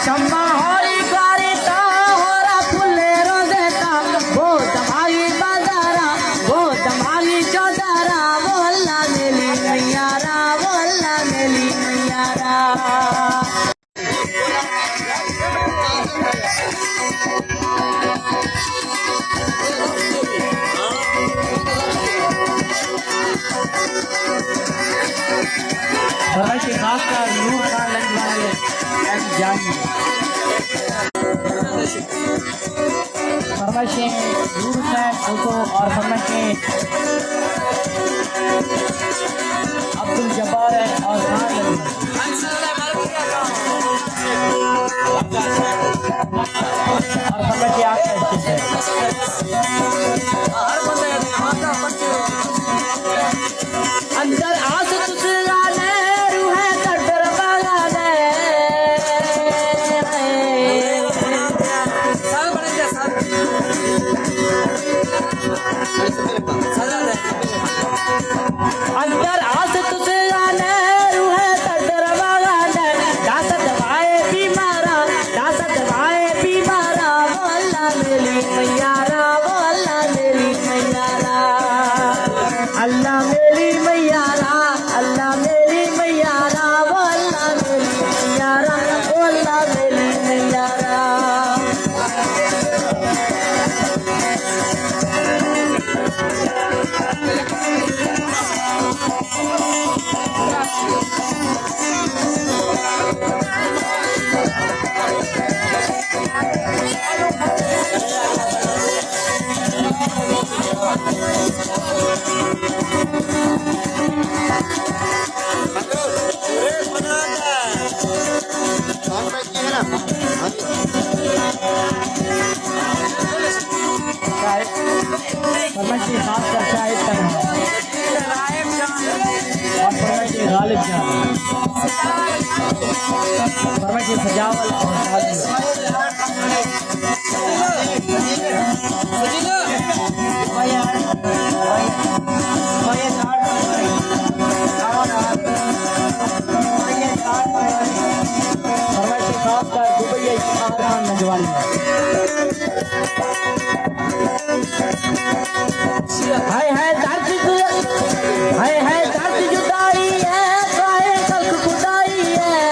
शम्मा होरी गारीता होरा फुले रोजेता वो दमागी बाजारा वो दमागी चौधारा बोला मेली मैयारा बोला मेली मैयारा। फरमाइश खासकर नूर खान लंजवानी एंड जानी, फरमाइशें नूर खान फोटो और फरमाइशें अब्दुल जब्बार और खान और फरमाइशें आपका अंदर आस तुझे रूह कटर बगाने अंदर आस तुझे आने रूह कटर बगाने दासत भाई बीमारा बोला मेरी मैयारा बोला मेरी मैयारा अल्लाह मेरी मैयारा अल्लाह मेरी मैयारा बोला मेरी मैयारा बोला मेरी मैयारा। फरमाइशी खास कर शाहिद तनहा और फरमाइशी गालिब जान, फरमाइशी सजावल और फरमाइशी खास कर दुबई आराम नजवानी हाय हाय दर्द जुदाई है काहे कल्क खुदाई है